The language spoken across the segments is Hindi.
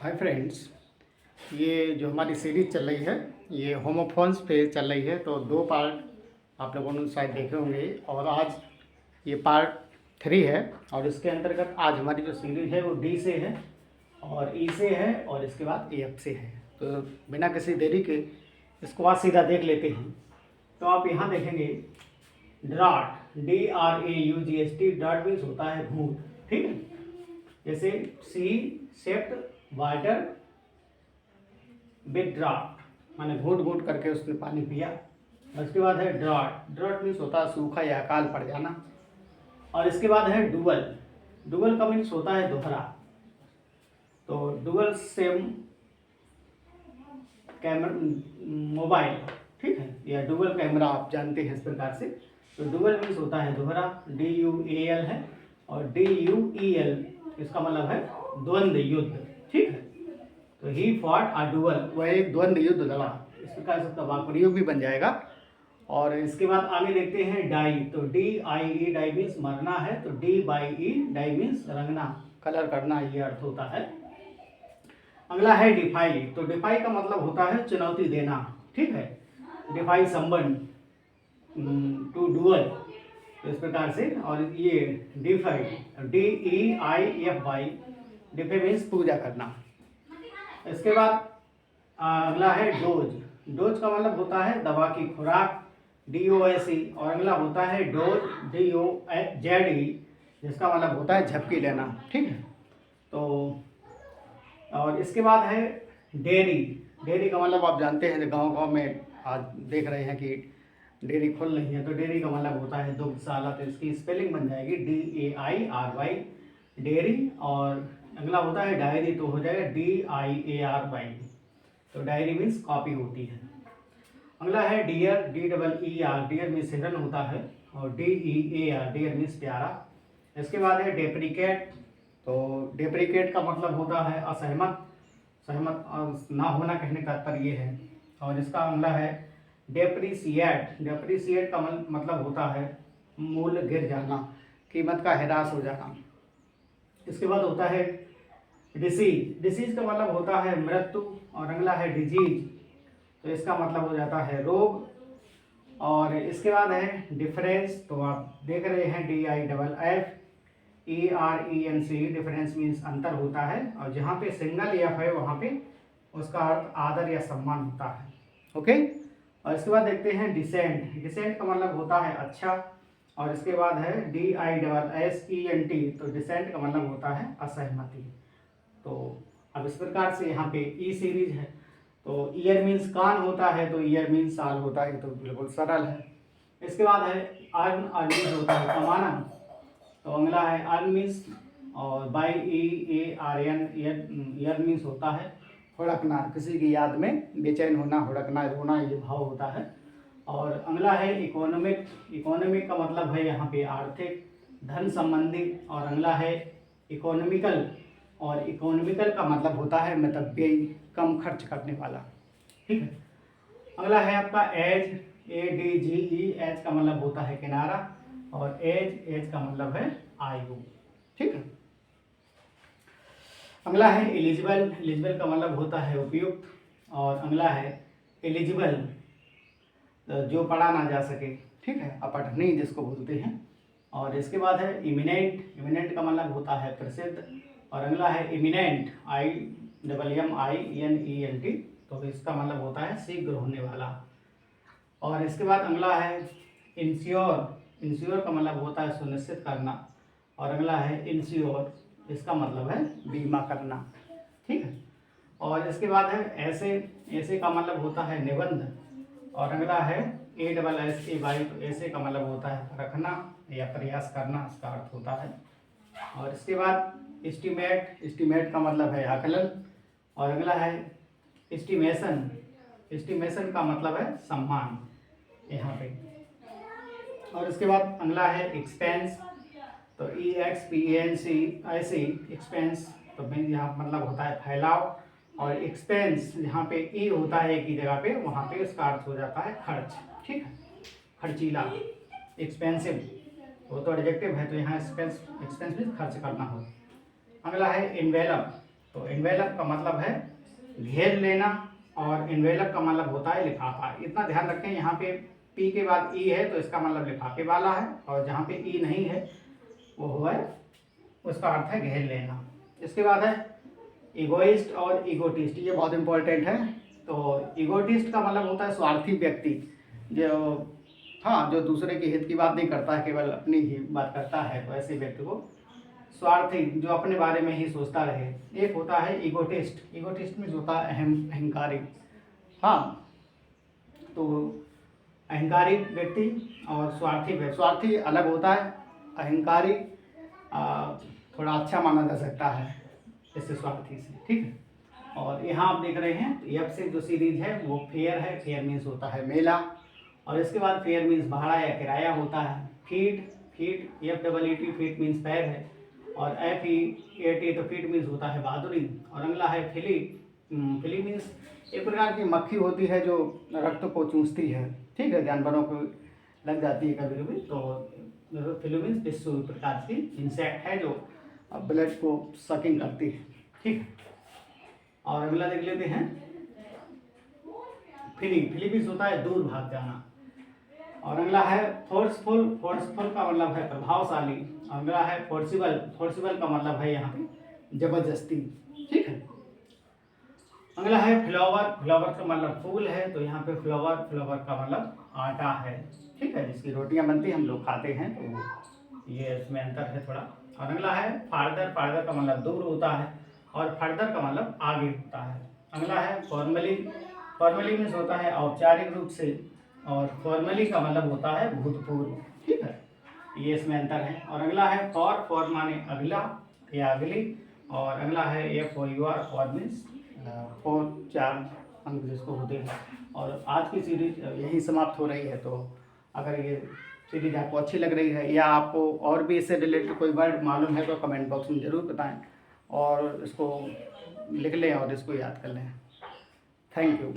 हाय फ्रेंड्स, ये जो हमारी सीरीज चल रही है ये होमोफोन्स पे चल रही है। तो दो पार्ट आप लोगों ने शायद देखे होंगे और आज ये पार्ट 3 है। और इसके अंतर्गत आज हमारी जो सीरीज है वो डी से है और ई से है और इसके बाद एफ से है। तो बिना किसी देरी के इसको आज सीधा देख लेते हैं। तो आप यहाँ देखेंगे ड्राट, DRAUGHT, ड्राट मीन्स होता है घूंट। ठीक है, जैसे सी सेप्ट वाटर बिग ड्राफ्ट, माने घूट घूट करके उसने पानी पिया। उसके बाद है ड्राट, ड्राट मीन्स होता है सूखा या अकाल पड़ जाना। और इसके बाद है डुअल, डुअल का मीन्स होता है दोहरा। तो डुअल सेम कैमरा मोबाइल, ठीक है, या डुअल कैमरा आप जानते हैं इस प्रकार से। तो डुअल मीन्स होता है दोहरा, DUAL है, और DUEL इसका मतलब है द्वंद्व युद्ध। ठीक है, तो ही फॉट अ डुअल, वह एक द्वंद्व युद्ध लड़ा। इस प्रकार से इसका वाक्य प्रयोग भी बन जाएगा। और इसके बाद आगे देखते हैं डाई। तो DIE डाई मीन्स मरना है, तो DYE डाई मीन्स रंगना, कलर करना, ये अर्थ होता है। अगला है डिफाई। तो डिफाई का मतलब होता है चुनौती देना। ठीक है, डिफाई समवन टू डुअल, तो इस प्रकार से। और ये डिफाई, DEIFY, डिफाई मीन्स पूजा करना। इसके बाद अगला है डोज। डोज का मतलब होता है दवा की खुराक, DOSE। और अगला होता है डोज, DOZE, जिसका मतलब होता है झपकी लेना। ठीक है, तो और इसके बाद है डेयरी। डेयरी का मतलब आप जानते हैं, गांव गांव में आज देख रहे हैं कि डेयरी खुल रही है। तो डेयरी का मतलब होता है दुग्धशाला, तो इसकी स्पेलिंग बन जाएगी DAIRY, डेयरी। और अगला होता है डायरी, तो हो जाएगा DIARY, तो डायरी मीन्स कॉपी होती है। अगला है डियर, DEER, डियर मीन्स हिरन होता है, और DEAR, डियर मीन्स प्यारा। इसके बाद है डेप्रिकेट। तो डेप्रिकेट का मतलब होता है असहमत, सहमत ना होना कहने का तात्पर्य है। और इसका अगला है डेप्रिसिएट। डेप्रिसिएट का मतलब होता है मूल्य गिर जाना, कीमत का ह्रास हो जाना। इसके बाद होता है डिसीज। डिसीज का मतलब होता है मृत्यु। और अगला है डिजीज, तो इसका मतलब हो जाता है रोग। और इसके बाद है डिफरेंस। तो आप देख रहे हैं DIFFERENC, डिफरेंस मीन्स अंतर होता है। और जहाँ पे सिंगल एफ है वहाँ पे उसका अर्थ आदर या सम्मान होता है। ओके, और इसके बाद देखते हैं डिसेंट। डिसेंट का मतलब होता है अच्छा। और इसके बाद है DISSENT, तो डिसेंट का मतलब होता है असहमति। तो अब इस प्रकार से यहाँ पे ई सीरीज है। तो ईयर मीन्स कान होता है, तो ईयर मीन्स साल होता है, तो बिल्कुल सरल है। इसके बाद है अर्न, अर्न मीन्स होता है कमाना। तो अगला है अर्न मीन्स, और BYEARN, ईयर मीन्स होता है हुड़कना, किसी की याद में बेचैन होना, हुड़कना, रोना, ये भाव होता है। और अगला है इकोनॉमिक। इकोनॉमिक का मतलब है यहाँ पे आर्थिक, धन संबंधी। और अगला है इकोनॉमिकल, और इकोनॉमिकल का मतलब होता है मतलब व्यय, कम खर्च करने वाला। ठीक है, अगला है आपका एज, ADGE, एज का मतलब होता है किनारा। और एज, एज का मतलब है आयु। ठीक है, अगला है एलिजिबल। एलिजिबल का मतलब होता है उपयुक्त। और अगला है एलिजिबल, जो पढ़ा ना जा सके। ठीक है, अपठनीय जिसको बोलते हैं। और इसके बाद है इमिनेंट। इमिनेंट का मतलब होता है प्रसिद्ध। और अगला है इमिनेंट, IMMINENT, तो इसका मतलब होता है शीघ्र होने वाला। और इसके बाद अगला है इंश्योर। इंश्योर का मतलब होता है सुनिश्चित करना। और अगला है इंश्योर, इसका मतलब है बीमा करना। ठीक है, और इसके बाद है ऐसे। ऐसे का मतलब होता है निबंध। और अगला है ASSAY, तो ऐसे का मतलब होता है रखना या प्रयास करना, इसका अर्थ होता है। और इसके बाद एस्टीमेट। एस्टीमेट का मतलब है आकलन। और अगला है एस्टीमेशन। एस्टीमेशन का मतलब है सम्मान यहाँ पे। और इसके बाद अगला है एक्सपेंस। तो EXPENS, ऐसे एक्सपेंस, तो यहाँ मतलब होता है फैलाव। और एक्सपेंस यहाँ पे ई होता है एक ही जगह पे, वहाँ पे उसका अर्थ हो जाता है खर्च। ठीक है, खर्चीला, एक्सपेंसिव, वो तो एडजेक्टिव है, तो यहाँ एक्सपेंस, एक्सपेंस भी खर्च करना हो। अगला है इन्वेलप। तो इन्वेलप का मतलब है घेर लेना, और इन्वेलप का मतलब होता है लिफाफा। इतना ध्यान रखें, यहाँ पे पी के बाद ई है तो इसका मतलब लिफाफे वाला है, और जहाँ पे ई नहीं है वो हुआ है, उसका अर्थ है घेर लेना। इसके बाद है इगोइस्ट और इगोटिस्ट, ये बहुत इंपॉर्टेंट है। तो इगोटिस्ट का मतलब होता है स्वार्थी व्यक्ति, जो हाँ जो दूसरे के हित की बात नहीं करता है, केवल अपनी ही बात करता है, तो ऐसे व्यक्ति को स्वार्थी, जो अपने बारे में ही सोचता रहे। एक होता है इगोटिस्ट, इगोटिस्ट में होता है अहंकारी। हाँ, तो अहंकारी व्यक्ति और स्वार्थी व्यक्ति, स्वार्थी अलग होता है, अहंकारी थोड़ा अच्छा माना जा सकता है इससे स्वार्थी से, ठीक है। और यहाँ आप देख रहे हैं एफ से जो सीरीज है वो फेयर है, फेयर मीन्स होता है मेला, और इसके बाद फेयर मीन्स भाड़ा या किराया होता है। Feet, feet F double E T, feet means पैर है, और एफ ई ए टी तो फीट मीन्स होता है बहादुरी। और अगला है फिली, फिली मीन्स एक प्रकार की मक्खी होती है जो रक्त को चूसती है, ठीक है, जानवरों को लग जाती है कभी कभी। तो फिली मीन्स टिश्यू प्रकार की इंसेक्ट है जो ब्लड को सकिंग करती है, ठीक। और अगला देख लेते हैं फिली, फिली मीन्स होता है दूर भाग जाना। और अगला है फोर्सफुल, फोर्सफुल का मतलब है प्रभावशाली। अगला है फोर्सिबल, फोर्सिबल का मतलब है यहाँ पे जबरदस्ती, ठीक है। अगला है फ्लावर, फ्लावर का मतलब फूल है, तो यहाँ पे फ्लावर, फ्लावर का मतलब आटा है, ठीक है, जिसकी रोटियां बनती हैं, हम लोग खाते हैं, तो ये इसमें अंतर है थोड़ा। और अगला है फार्दर, फार्दर का मतलब दूर होता है, और फर्दर का मतलब आगे होता है। अगला है फॉर्मली, फॉर्मली मीन्स होता है औपचारिक रूप से, और फॉर्मली का मतलब होता है भूतपूर्व, ठीक है, ये इसमें अंतर है। और अगला है फॉर माने अगला या अगली, और अगला है F O U R, four means 4 अंक जिसको होते हैं। और आज की सीरीज यही समाप्त हो रही है। तो अगर ये सीरीज आपको अच्छी लग रही है, या आपको और भी इससे रिलेटेड कोई वर्ड मालूम है, तो कमेंट बॉक्स में ज़रूर बताएं, और इसको लिख लें और इसको याद कर लें। थैंक यू,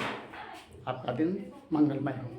आपका दिन मंगलमय हो।